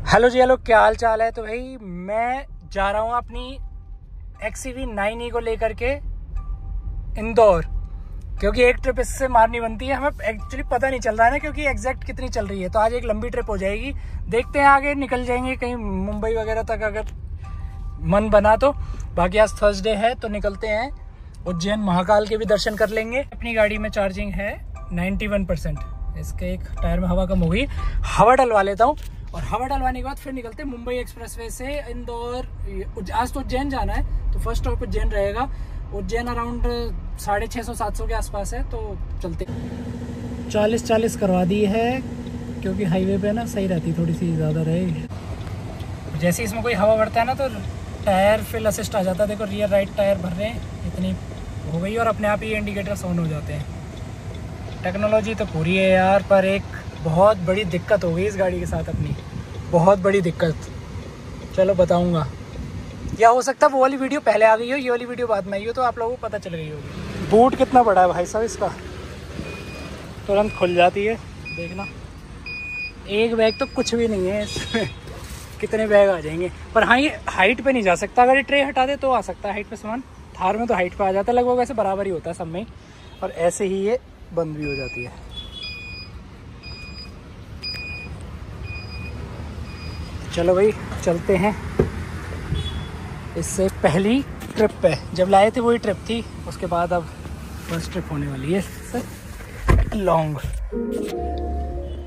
Hello जी, hello, क्या हाल चाल है। तो भाई मैं जा रहा हूँ अपनी XCV 9e को लेकर के इंदौर, क्योंकि एक ट्रिप इससे मारनी बनती है। हमें एक्चुअली पता नहीं चल रहा है ना, क्योंकि एग्जैक्ट कितनी चल रही है। तो आज एक लंबी ट्रिप हो जाएगी, देखते हैं आगे निकल जाएंगे कहीं मुंबई वगैरह तक अगर मन बना तो। बाकी आज थर्सडे है तो निकलते हैं उज्जैन, महाकाल के भी दर्शन कर लेंगे। अपनी गाड़ी में चार्जिंग है 91%। इसके एक टायर में हवा कम हो गई, हवा डलवा लेता हूँ और हवा डलवाने के बाद फिर निकलते हैं मुंबई एक्सप्रेसवे से इंदौर। आज तो उज्जैन जाना है तो फर्स्ट स्टॉप उज्जैन रहेगा। उज्जैन अराउंड 650-700 के आसपास है, तो चलते। 40 करवा दी है क्योंकि हाईवे पे ना सही रहती, थोड़ी सी ज़्यादा रहे। जैसे इसमें कोई हवा बढ़ता है ना तो टायर फिल असिस्ट आ जाता है। देखो रियर राइट टायर भर रहे हैं, इतनी हो गई और अपने आप ही इंडिकेटर्स ऑन हो जाते हैं। टेक्नोलॉजी तो पूरी है यार, पर एक बहुत बड़ी दिक्कत हो गई इस गाड़ी के साथ, अपनी बहुत बड़ी दिक्कत। चलो बताऊंगा, या हो सकता है वो वाली वीडियो पहले आ गई हो, ये वाली वीडियो बाद में आई हो, तो आप लोगों को पता चल गई होगी। बूट कितना बड़ा है भाई साहब इसका, तुरंत खुल जाती है। देखना, एक बैग तो कुछ भी नहीं है इसमें, कितने बैग आ जाएंगे। पर हाँ, ये हाइट पे नहीं जा सकता। अगर ये ट्रे हटा दे तो आ सकता है हाइट पे सामान। थार में तो हाइट पे आ जाता है लगभग, वैसे बराबर ही होता है सब में, और ऐसे ही ये बंद भी हो जाती है। चलो भाई चलते हैं। इससे पहली ट्रिप पे जब लाए थे वही ट्रिप थी, उसके बाद अब फर्स्ट ट्रिप होने वाली है सर लॉन्ग।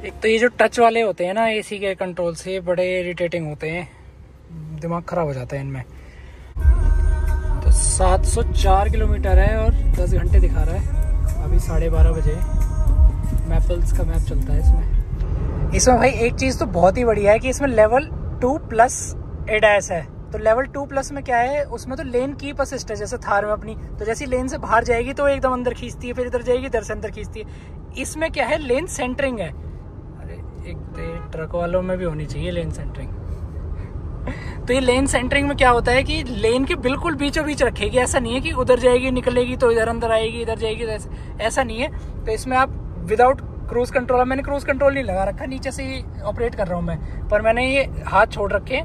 एक तो ये जो टच वाले होते हैं ना एसी के कंट्रोल से, बड़े इरिटेटिंग होते हैं, दिमाग खराब हो जाता है इनमें। तो 704 किलोमीटर है और 10 घंटे दिखा रहा है। अभी 12:30 बजे। मैपल्स का मैप चलता है इसमें भाई एक चीज़ तो बहुत ही बढ़िया है कि इसमें लेवल 2+ ADAS है। तो लेवल 2+ में क्या है, उसमें तो लेन कीप असिस्ट है जैसे थार में अपनी। तो जैसी लेन से बाहर जाएगी तो एकदम अंदर खींचती है, फिर इधर जाएगी इधर से अंदर खींचती है। इसमें क्या है, लेन सेंटरिंग है। अरे एक ट्रक वालों में भी होनी चाहिए लेन सेंटरिंग। तो ये लेन सेंटरिंग में क्या होता है कि लेन के बिल्कुल बीचों बीच रखेगी। ऐसा नहीं है कि उधर जाएगी निकलेगी तो इधर अंदर आएगी, इधर जाएगी ऐसा नहीं है। तो इसमें आप विदाउट क्रूज कंट्रोल, मैंने क्रूज कंट्रोल नहीं लगा रखा, नीचे से ही ऑपरेट कर रहा हूँ मैं, पर मैंने ये हाथ छोड़ रखे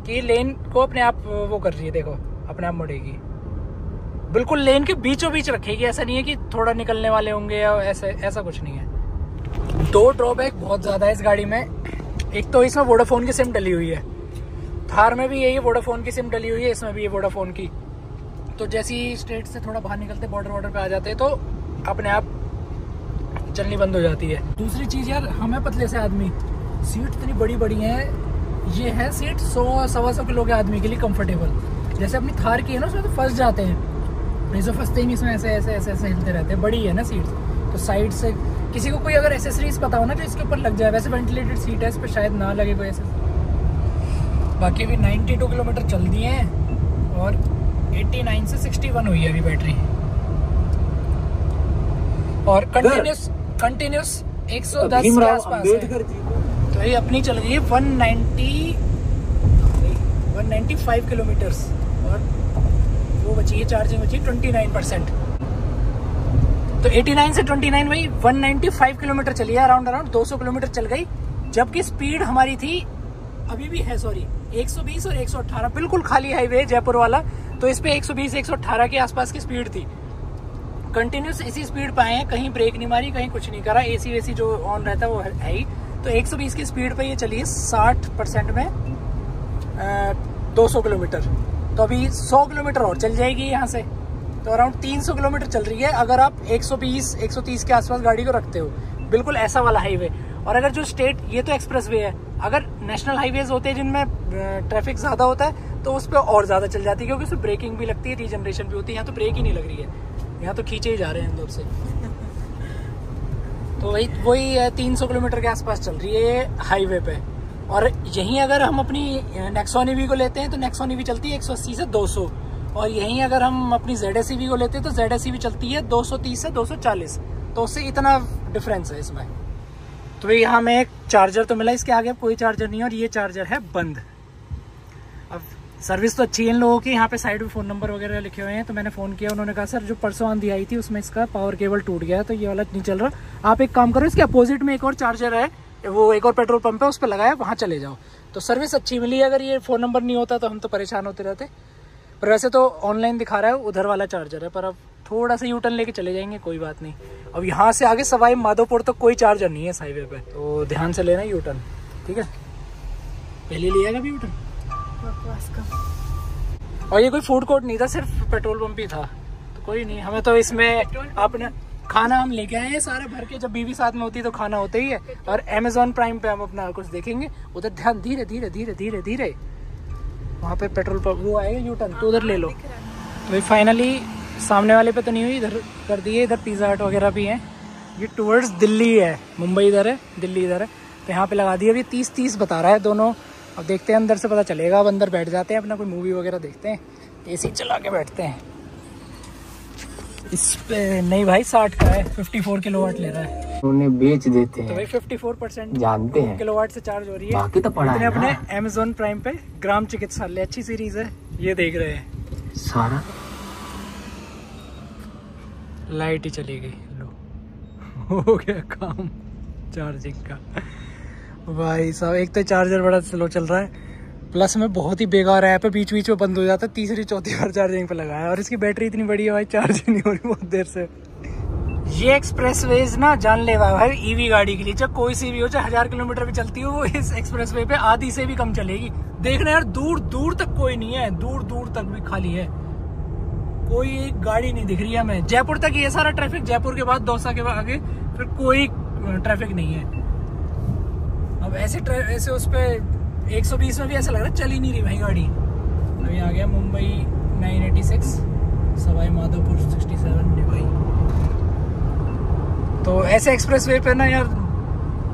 कि लेन को अपने आप वो कर रही है। देखो अपने आप मुड़ेगी, बिल्कुल लेन के बीचों बीच रखेगी। ऐसा नहीं है कि थोड़ा निकलने वाले होंगे या ऐसा कुछ नहीं है। दो ड्रॉबैक बहुत ज़्यादा है इस गाड़ी में। एक तो इसमें वोडाफोन की सिम डली हुई है, थार में भी यही वोडाफोन की सिम डली हुई है, इसमें भी ये वोडाफोन की। तो जैसी स्टेट से थोड़ा बाहर निकलते, बॉर्डर पे आ जाते हैं, तो अपने आप चलनी बंद हो जाती है। दूसरी चीज़ यार, हमें पतले से आदमी, सीट इतनी बड़ी बड़ी हैं। ये है सीट 100-125 किलो के आदमी के लिए कंफर्टेबल। जैसे अपनी थार की है ना, उसमें तो फंस जाते हैं, ऐसे फंसते ही नहीं, इसमें ऐसे हिलते रहते हैं। बड़ी है ना सीट, तो साइड से किसी को कोई अगर एसेसरीज पता हो ना तो इसके ऊपर लग जाए। वैसे वेंटिलेटेड सीट है, इस पर शायद ना लगे कोई एसेसरी। बाकी अभी 92 किलोमीटर चल दिए हैं और 89 से 61 हुई है अभी बैटरी, और कंटिन्यूस 110 के आसपास है। तो ये अपनी चल रही है 195 किलोमीटर्स, और वो बची है चार्जिंग बची 29%। तो 89 से 29 वही 195 किलोमीटर चली है, अराउंड 200 किलोमीटर चल गई। जबकि स्पीड हमारी थी, अभी भी है सॉरी, 120 और 118, बिल्कुल खाली हाईवे जयपुर वाला। तो इस पे 120-118 के आसपास की स्पीड थी। कंटिन्यूस इसी स्पीड पे आए हैं, कहीं ब्रेक नहीं मारी, कहीं कुछ नहीं करा। एसी वेसी जो ऑन रहता है वो है ही। तो 120 की स्पीड पे ये चली है 60% में 200 किलोमीटर। तो अभी 100 किलोमीटर और चल जाएगी यहाँ से, तो अराउंड 300 किलोमीटर चल रही है अगर आप 120-130 के आसपास गाड़ी को रखते हो। बिल्कुल ऐसा वाला हाईवे। और अगर जो स्टेट, ये तो एक्सप्रेस वे है, अगर नेशनल हाईवेज होते हैं जिनमें ट्रैफिक ज़्यादा होता है तो उस पर और ज़्यादा चल जाती है, क्योंकि उसमें ब्रेकिंग भी लगती है, रीजनरेशन भी होती है। यहाँ तो ब्रेक ही नहीं लग रही है, यहाँ तो खींचे ही जा रहे हैं अंदर से। तो वही 300 किलोमीटर के आसपास चल रही है हाईवे पे। और यहीं अगर हम अपनी नेक्सॉन ईवी को लेते हैं तो नेक्सॉन ईवी चलती है 180 से 200, और यहीं अगर हम अपनी ZS ईवी को लेते हैं तो ZS ईवी चलती है 230 से 240। तो उससे इतना डिफरेंस है इसमें। तो भाई यहाँ में एक चार्जर तो मिला, इसके आगे कोई चार्जर नहीं है, और ये चार्जर है बंद। अब सर्विस तो अच्छी है इन लोगों की, यहाँ पे साइड में फ़ोन नंबर वगैरह लिखे हुए हैं। तो मैंने फ़ोन किया, उन्होंने कहा सर जो परसों आंधी आई थी उसमें इसका पावर केबल टूट गया है, तो ये वाला नहीं चल रहा। आप एक काम करो, इसके अपोजिट में एक और चार्जर है, वो एक और पेट्रोल पंप है, उस पर लगाया, वहाँ चले जाओ। तो सर्विस अच्छी मिली। अगर ये फ़ोन नंबर नहीं होता तो हम तो परेशान होते रहते। पर वैसे तो ऑनलाइन दिखा रहा है उधर वाला चार्जर है, पर अब थोड़ा सा यूटर्न लेके चले जाएंगे, कोई बात नहीं। अब यहाँ से आगे सवाई माधोपुर तक कोई चार्जर नहीं है इस हाईवे पे, तो ध्यान से लेना यूटर्न, ठीक है। पहले लिया कभी यूटर्न? और ये कोई फूड कोर्ट नहीं था, सिर्फ पेट्रोल पंप ही था, तो कोई नहीं। हमें तो इसमें अपने खाना हम लेके आए हैं सारे भर के, जब बीवी साथ में होती है तो खाना होता ही है। और अमेजोन प्राइम पे हम अपना कुछ देखेंगे, उधर ध्यान, धीरे धीरे धीरे धीरे धीरे वहाँ पे पेट्रोल पंप वो आएगा यूटर्न, तो उधर ले लो। तो फाइनली सामने वाले पे तो नहीं हुई, इधर कर दिए। इधर पिज़्ज़ा हट वगैरह भी है। ये टूवर्ड्स दिल्ली है, मुंबई इधर है, दिल्ली इधर है, तो यहाँ पे लगा दिया। अभी 30-30 बता रहा है दोनों। अब देखते हैं, अंदर से पता चलेगा। अब अंदर बैठ जाते हैं, अपना कोई मूवी वगैरह देखते हैं, एसी चला के बैठते हैं। इस पे नहीं भाई 60 का है, 54 किलोवाट ले रहा है। उन्हें बेच देते हैं तो भाई 54% जानते हैं किलोवाट से चार्ज हो रही है। बाकी तो पड़ा है अपने अमेजोन प्राइम पे ग्राम चिकित्सालय, अच्छी सीरीज है, ये देख रहे हैं। सारा लाइट ही चली गई, लो हो गया काम चार्जिंग का। भाई साहब एक तो चार्जर बड़ा स्लो चल रहा है, प्लस में बहुत ही बेकार ऐप है, बीच बीच में बंद हो जाता है। तीसरी चौथी बार चार्जिंग पे लगाया, और इसकी बैटरी इतनी बड़ी है भाई, चार्ज ही नहीं हो रही बहुत देर से। ये एक्सप्रेसवेज ना जानलेवा है भाई ईवी गाड़ी के लिए। चाहे कोई सी भी हो, चाहे 1000 किलोमीटर भी चलती हो, वो इस एक्सप्रेसवे पे आधी से भी कम चलेगी। देखना यार, दूर दूर तक कोई नहीं है, दूर दूर तक भी खाली है, कोई एक गाड़ी नहीं दिख रही है हमें। जयपुर तक ये सारा ट्रैफिक, जयपुर के बाद दौसा के बाद आगे फिर कोई ट्रैफिक नहीं है। अब ऐसे उस पर 120 में भी ऐसा लग रहा है चल ही नहीं रही भाई गाड़ी। अभी आ गया मुंबई 986, सवाई माधोपुर 67 डिवाई। तो ऐसे एक्सप्रेसवे पे ना यार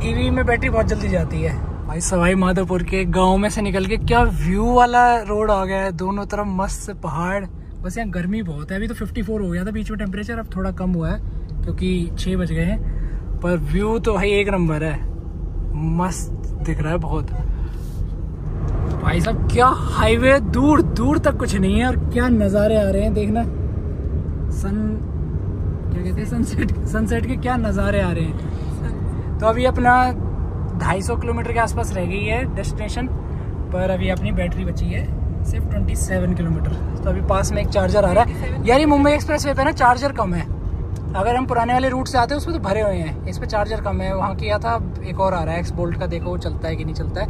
ईवी में बैटरी बहुत जल्दी जाती है भाई। सवाई माधोपुर के गांव में से निकल के क्या व्यू वाला रोड आ गया है, दोनों तरफ मस्त से पहाड़। बस यहाँ गर्मी बहुत है, अभी तो 54 हो गया था बीच में टेम्परेचर, अब थोड़ा कम हुआ है क्योंकि 6 बज गए हैं। पर व्यू तो भाई एक नंबर है, मस्त दिख रहा है बहुत। भाई साहब क्या हाईवे, दूर दूर तक कुछ नहीं है, और क्या नज़ारे आ रहे हैं देखना। क्या कहते हैं, सनसेट के क्या नज़ारे आ रहे हैं। तो अभी अपना 250 किलोमीटर के आसपास रह गई है डेस्टिनेशन पर। अभी अपनी बैटरी बची है सिर्फ 27 किलोमीटर। तो अभी पास में एक चार्जर आ रहा है यार। ये मुंबई एक्सप्रेसवे पे ना चार्जर कम है, अगर हम पुराने वाले रूट से आते हैं उसमें तो भरे हुए हैं, इस पे चार्जर कम है। वहाँ किया था, एक और आ रहा है एक्स बोल्ट का, देखो वो चलता है कि नहीं चलता है।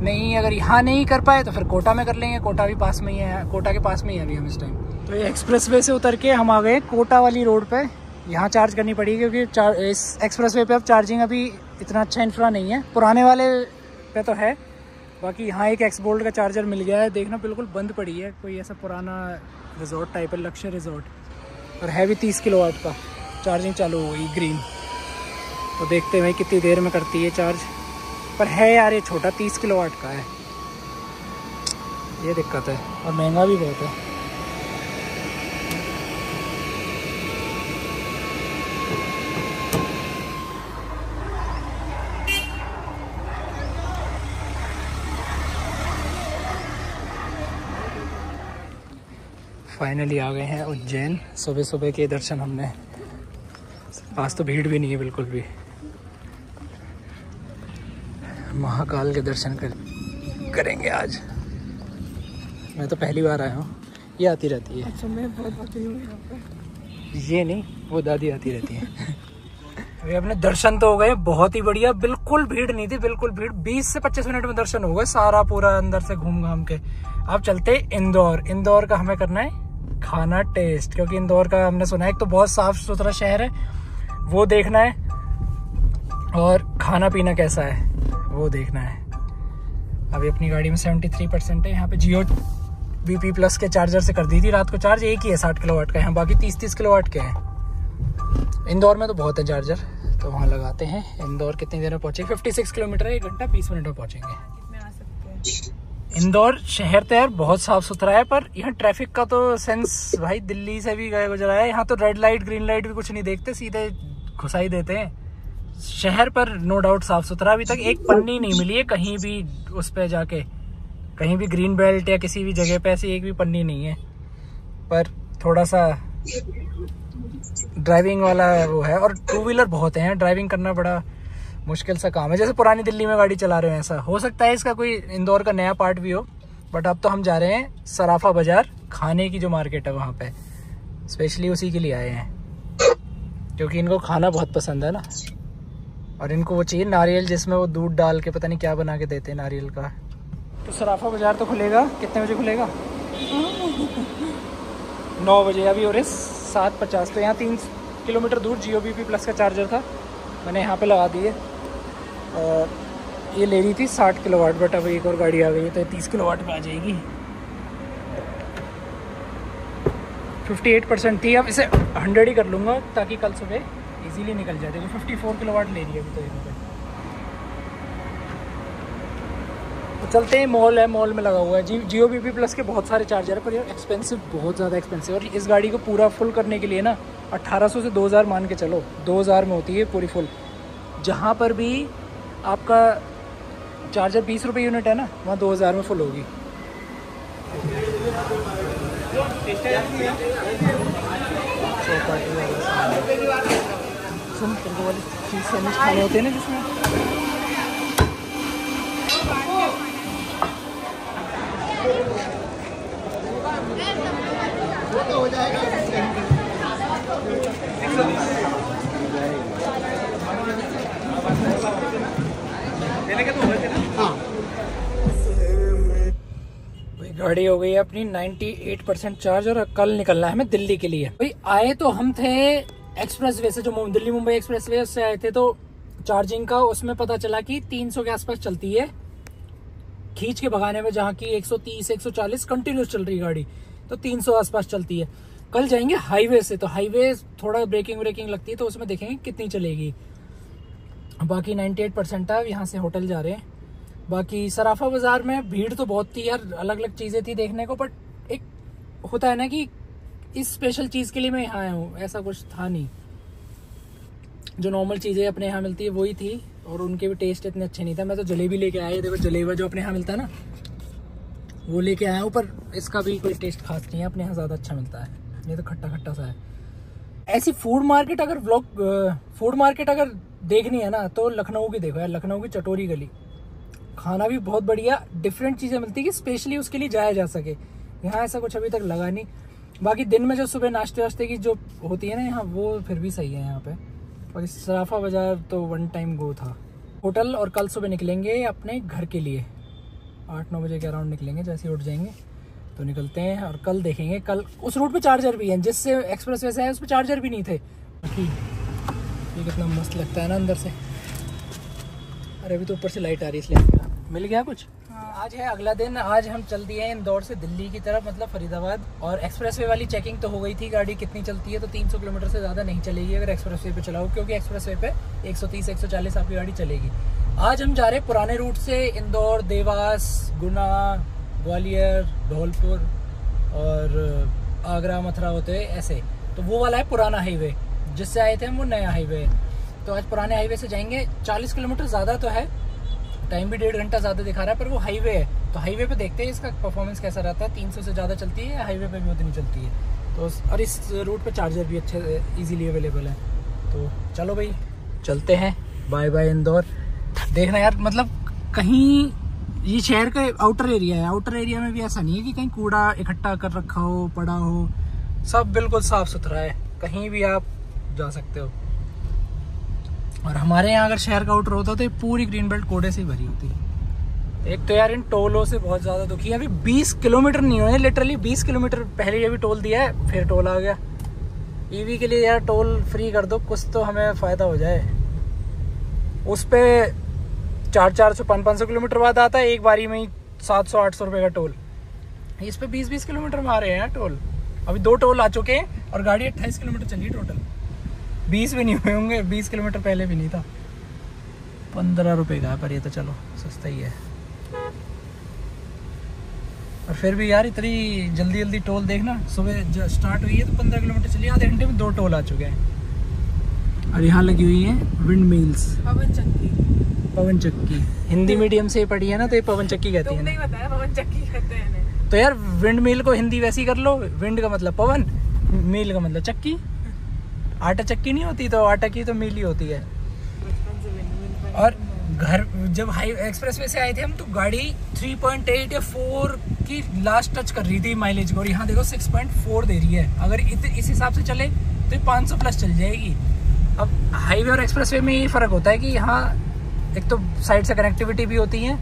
नहीं, अगर यहाँ नहीं कर पाए तो फिर कोटा में कर लेंगे, कोटा भी पास में ही है, कोटा के पास में ही है अभी हम इस टाइम। तो ये एक्सप्रेसवे से उतर के हम आ गए कोटा वाली रोड पे। यहाँ चार्ज करनी पड़ेगी क्योंकि इस एक्सप्रेसवे पे अब चार्जिंग अभी इतना अच्छा इंफ्रा नहीं है, पुराने वाले पे तो है। बाकी यहाँ एक एक्स बोल्ट का चार्जर मिल गया है, देखना बिल्कुल बंद पड़ी है, कोई ऐसा पुराना रिजॉर्ट टाइप है, लक्ष्य रिजॉर्ट, और है भी 30 किलोवाट का। चार्जिंग चालू हो गई ग्रीन, तो देखते हैं भाई कितनी देर में करती है चार्ज। पर है यार ये छोटा 30 किलोवाट का है, ये दिक्कत है, और महंगा भी बहुत है। फाइनली आ गए हैं उज्जैन। सुबह सुबह के दर्शन हमने, आज तो भीड़ भी नहीं है बिल्कुल भी। महाकाल के दर्शन करेंगे आज। मैं तो पहली बार आया हूँ, ये आती रहती है। अच्छा, मैं बहुत आती हूँ यहाँ पे। ये नहीं, वो दादी आती रहती है। अभी अपने दर्शन तो हो गए, बहुत ही बढ़िया, बिल्कुल भीड़ नहीं थी, बिल्कुल भीड़ 20 से 25 मिनट में दर्शन हो गए सारा पूरा अंदर से घूम घाम के। अब चलते इंदौर। इंदौर का हमें करना है खाना टेस्ट, क्योंकि इंदौर का हमने सुना है एक तो बहुत साफ सुथरा शहर है, वो देखना है, और खाना पीना कैसा है वो देखना है। अभी अपनी गाड़ी में 73% है। यहाँ पे जियो VP प्लस के चार्जर से कर दी थी रात को चार्ज, एक ही है 60 किलोवाट का, यहाँ बाकी 30-30 किलोवाट के हैं। इंदौर में तो बहुत है चार्जर, तो वहाँ लगाते हैं। इंदौर कितनी देर में पहुँचेंगे? 56 किलोमीटर है, 1 घंटा 20 मिनट में पहुँचेंगे। इंदौर शहर तो यार बहुत साफ सुथरा है, पर यहाँ ट्रैफिक का तो सेंस भाई दिल्ली से भी गए गुजरा है। यहाँ तो रेड लाइट ग्रीन लाइट भी कुछ नहीं देखते, सीधे घुसा ही देते हैं। शहर पर नो डाउट साफ सुथरा, अभी तक एक पन्नी नहीं मिली है कहीं भी, उस पे जाके कहीं भी ग्रीन बेल्ट या किसी भी जगह पे ऐसी एक भी पन्नी नहीं है। पर थोड़ा सा ड्राइविंग वाला वो है, और 2 व्हीलर बहुत हैं, ड्राइविंग करना बड़ा मुश्किल सा काम है, जैसे पुरानी दिल्ली में गाड़ी चला रहे हैं ऐसा। हो सकता है इसका कोई इंदौर का नया पार्ट भी हो, बट अब तो हम जा रहे हैं सराफा बाज़ार, खाने की जो मार्केट है वहाँ पे, स्पेशली उसी के लिए आए हैं क्योंकि इनको खाना बहुत पसंद है ना। और इनको वो चाहिए नारियल जिसमें वो दूध डाल के पता नहीं क्या बना के देते हैं नारियल का। तो सराफा बाज़ार तो खुलेगा, कितने बजे खुलेगा? 9 बजे। अभी हो रहे 7:50। तो यहाँ 3 किलोमीटर दूर GOBP प्लस का चार्जर था, मैंने यहाँ पे लगा दिए। और ये ले रही थी 60 किलोवाट, बट अब एक और गाड़ी आ गई है तो 30 किलोवाट पे आ जाएगी। 58% थी, अब इसे 100 ही कर लूँगा ताकि कल सुबह इजीली निकल जाए। देखो 54 किलोवाट ले रही है अभी तो यहाँ पे। तो चलते हैं, मॉल है, मॉल में लगा हुआ है GOBP प्लस के बहुत सारे चार्जर है, पर यार एक्सपेंसिव, बहुत ज़्यादा एक्सपेंसिव। और इस गाड़ी को पूरा फुल करने के लिए ना 1800 से 2000 मान के चलो, 2000 में होती है पूरी फुल। जहाँ पर भी आपका चार्जर 20 रुपये यूनिट है ना, वहाँ 2000 में फुल होगी। सुन, तुमको वाली चीज़ सैंडविच खाने होते हैं ना जिसमें हो जाएगा। गाड़ी हो गई है अपनी 98% चार्ज और कल निकलना है हमें दिल्ली के लिए। भाई आए तो हम थे एक्सप्रेस वे से, जो दिल्ली मुंबई एक्सप्रेस वे उससे आए थे, तो चार्जिंग का उसमें पता चला कि 300 के आसपास चलती है खींच के भगाने में, जहाँ की 130 140 कंटिन्यूस चल रही गाड़ी, तो 300 आसपास चलती है। कल जाएंगे हाईवे से, तो हाईवे थोड़ा ब्रेकिंग लगती है तो उसमें देखेंगे कितनी चलेगी। बाकी 98% है। यहाँ से होटल जा रहे हैं। बाकी सराफा बाज़ार में भीड़ तो बहुत थी यार, अलग अलग चीज़ें थी देखने को, बट एक होता है ना कि इस स्पेशल चीज़ के लिए मैं यहाँ आया हूँ, ऐसा कुछ था नहीं। जो नॉर्मल चीज़ें अपने यहाँ मिलती है वही थी, और उनके भी टेस्ट इतने अच्छे नहीं था। मैं तो जलेबी लेके आया, देखो जलेबा जो अपने यहाँ मिलता है ना वो लेके आया हूँ, पर इसका भी कोई टेस्ट खास नहीं है, अपने यहाँ ज़्यादा अच्छा मिलता है। ये तो खट्टा खट्टा सा है। ऐसी फूड मार्केट अगर देखनी है ना तो लखनऊ की देखो यार, लखनऊ की चटोरी गली, खाना भी बहुत बढ़िया, डिफरेंट चीज़ें मिलती है कि स्पेशली उसके लिए जाया जा सके। यहाँ ऐसा कुछ अभी तक लगा नहीं। बाकी दिन में जो सुबह नाश्ते वाश्ते की जो होती है ना यहाँ, वो फिर भी सही है यहाँ पे। और इस सराफा बाज़ार तो वन टाइम गो था। होटल, और कल सुबह निकलेंगे अपने घर के लिए, 8-9 बजे के अराउंड निकलेंगे। जैसे ही उठ जाएंगे तो निकलते हैं, और कल देखेंगे। कल उस रूट पे चार्जर भी है, जिससे एक्सप्रेस वे से है उस पर चार्जर भी नहीं थे। बाकी ये कितना मस्त लगता है ना अंदर से। अरे अभी तो ऊपर से लाइट आ रही है इसलिए मिल गया कुछ। आज है अगला दिन। आज हम चल दिए हैं इंदौर से दिल्ली की तरफ, मतलब फरीदाबाद। और एक्सप्रेसवे वाली चेकिंग तो हो गई थी, गाड़ी कितनी चलती है, तो 300 किलोमीटर से ज़्यादा नहीं चलेगी अगर एक्सप्रेसवे पे चलाओ, क्योंकि एक्सप्रेसवे पे 130-140 आपकी गाड़ी चलेगी। आज हम जा रहे हैं पुराने रूट से, इंदौर, देवास, गुना, ग्वालियर, धौलपुर और आगरा, मथुरा होते हुए ऐसे। तो वो वाला है पुराना हाईवे, जिससे आए थे हम, वो नया हाईवे। तो आज पुराने हाईवे से जाएंगे। 40 किलोमीटर ज़्यादा तो है, टाइम भी 1.5 घंटा ज़्यादा दिखा रहा है, पर वो हाईवे है। तो हाईवे पे देखते हैं इसका परफॉर्मेंस कैसा रहता है। 300 से ज़्यादा चलती है, हाईवे पे भी उतनी चलती है। तो और इस रूट पे चार्जर भी अच्छे इजीली अवेलेबल है। तो चलो भाई चलते हैं। Bye bye Indore. देखना यार, मतलब कहीं ये शहर का आउटर एरिया है, आउटर एरिया में भी ऐसा नहीं है कि कहीं कूड़ा इकट्ठा कर रखा हो, पड़ा हो। सब बिल्कुल साफ़ सुथरा है, कहीं भी आप जा सकते हो। और हमारे यहाँ अगर शहर का आउटर होता तो ये पूरी ग्रीन बेल्ट कोड़े से ही भरी होती। एक तो यार इन टोलों से बहुत ज़्यादा दुखी है। अभी 20 किलोमीटर नहीं हुए, लिटरली 20 किलोमीटर पहले ये भी टोल दिया है, फिर टोल आ गया। ईवी के लिए यार टोल फ्री कर दो, कुछ तो हमें फ़ायदा हो जाए। उस पर 400-400 500 किलोमीटर बाद आता है, एक बारी में ही 700-800 रुपये का टोल। इस पे 20-20 किलोमीटर में आ रहे हैं यार टोल। अभी 2 टोल आ चुके हैं और गाड़ी 28 किलोमीटर चली टोटल। 20 भी नहीं हुए होंगे, 20 किलोमीटर पहले भी नहीं था। 15 रुपये का है, पर ये तो चलो सस्ता ही है। और फिर भी यार इतनी जल्दी टोल देखना, सुबह स्टार्ट हुई है तो 15 किलोमीटर चली, आधे घंटे में 2 टोल आ चुके हैं। और यहाँ लगी हुई है विंड मिल्स, पवन चक्की। हिंदी मीडियम से पढ़ी है ना, तो ये पवन चक्की कहती है। नहीं बताया पवन चक्की कहते हैं। तो यार विंड मिल को हिंदी वैसी कर लो, विंड का मतलब पवन, मिल का मतलब चक्की। आटा चक्की नहीं होती तो आटा की तो मिल ही होती है। और घर जब हाई एक्सप्रेस वे से आए थे हम तो गाड़ी 3.8 या 4 की लास्ट टच कर रही थी माइलेज को, और यहाँ देखो 6.4 दे रही है। अगर इस हिसाब से चले तो 500 प्लस चल जाएगी। अब हाईवे और एक्सप्रेस वे में ये फ़र्क होता है कि यहाँ एक तो साइड से कनेक्टिविटी भी होती है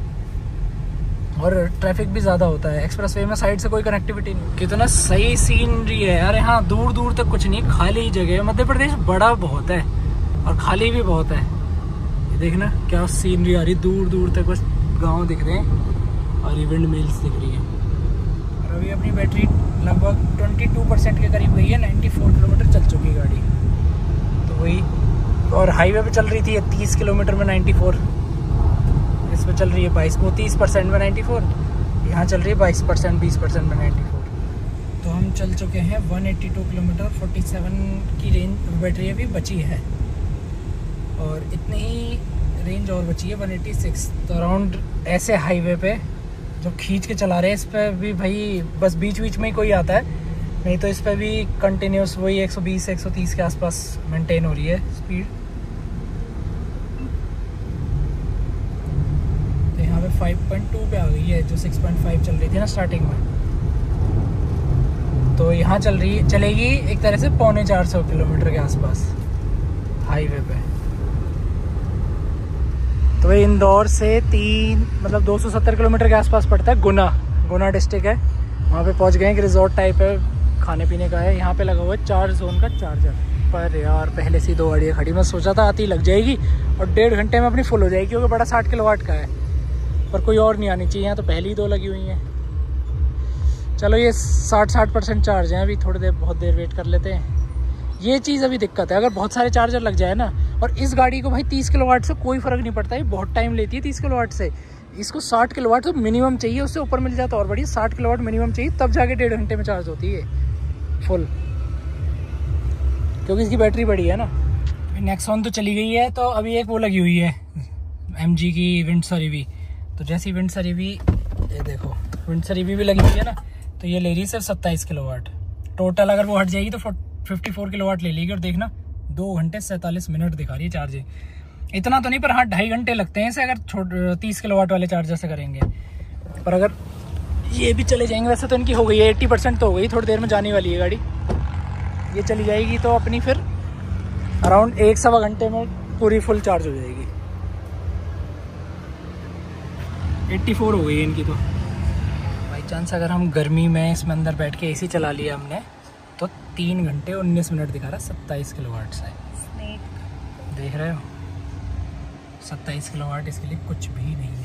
और ट्रैफिक भी ज़्यादा होता है। एक्सप्रेस वे में साइड से कोई कनेक्टिविटी नहीं। कितना सही सीनरी है यार, यहाँ दूर दूर तक कुछ नहीं, खाली जगह है। मध्य प्रदेश बड़ा बहुत है और खाली भी बहुत है। ये देखना क्या सीनरी आ रही, दूर दूर तक बस गांव दिख रहे हैं और ये विंड मिल्स दिख रही है। और अभी अपनी बैटरी लगभग 22% के करीब गई है, 94 किलोमीटर चल चुकी गाड़ी। तो वही, और हाईवे पे चल रही थी 30 किलोमीटर में 94, इस पे चल रही है 30% में 94, यहाँ चल रही है 22%, 20% में 94। तो हम चल चुके हैं 182 किलोमीटर, 47 की रेंज बैटरी अभी बची है और इतनी ही रेंज और बची है 186। तो अराउंड ऐसे हाईवे पे जो खींच के चला रहे हैं, इस पर भी भाई बस बीच बीच में ही कोई आता है, नहीं तो इस पर भी कंटिन्यूस वही 120-130 के आसपास मेंटेन हो रही है स्पीड। तो यहाँ पे 5.2 पे आ गई है, जो 6.5 चल रही थी ना स्टार्टिंग में। तो यहाँ चलेगी एक तरह से 350 किलोमीटर के आसपास हाईवे पे। तो इंदौर से 270 किलोमीटर के आसपास पड़ता है। गुना डिस्ट्रिक्ट है, वहाँ पे पहुँच गए हैं। एक रिजॉर्ट टाइप है, खाने पीने का है। यहाँ पे लगा हुआ है 4 जोन का चार्जर। पर यार पहले से 2 गाड़ियाँ खड़ी, मैं सोचा था आती लग जाएगी और 1.5 घंटे में अपनी फुल हो जाएगी, क्योंकि बड़ा 60 किलोवाट का है। पर कोई और नहीं आनी चाहिए, यहाँ तो पहली 2 लगी हुई हैं। चलो ये 60% चार्ज हैं, अभी थोड़ी देर बहुत देर वेट कर लेते हैं। ये चीज़ अभी दिक्कत है, अगर बहुत सारे चार्जर लग जाए ना। और इस गाड़ी को भाई 30 किलोवाट से कोई फ़र्क नहीं पड़ता है, बहुत टाइम लेती है 30 किलोवाट से। इसको 60 किलोवाट तो मिनिमम चाहिए, उससे ऊपर मिल जाता और बढ़िया। 60 किलोवाट मिनिमम चाहिए, तब जाके 1.5 घंटे में चार्ज होती है फुल, क्योंकि इसकी बैटरी बड़ी है ना। नेक्सॉन तो चली गई है, तो अभी एक वो लगी हुई है MG की विंडसर EV। तो जैसी विंडसर EV, ये देखो विंडसर EV भी लगी हुई है ना, तो ये ले रही है सिर्फ 27 किलोवाट। टोटल अगर वो हट जाएगी तो 54 किलोवाट ले लेगी। और देखना 2 घंटे 47 मिनट दिखा रही है चार्जिंग। इतना तो नहीं, पर हाँ 2.5 घंटे लगते हैं इसे, अगर 30 किलोवाट वाले चार्जर से करेंगे। पर अगर ये भी चले जाएंगे, वैसे तो इनकी हो गई है 80% तो हो गई, थोड़ी देर में जाने वाली है गाड़ी। ये चली जाएगी तो अपनी फिर अराउंड 1-1.25 घंटे में पूरी फुल चार्ज हो जाएगी। 84 हो गई है इनकी। तो बाई चांस अगर हम गर्मी में इसमें अंदर बैठ के AC चला लिया हमने, तो 3 घंटे 19 मिनट दिखा रहा है 27 किलोवाट से। देख रहे हो 27 किलोवाट, इसके लिए कुछ भी नहीं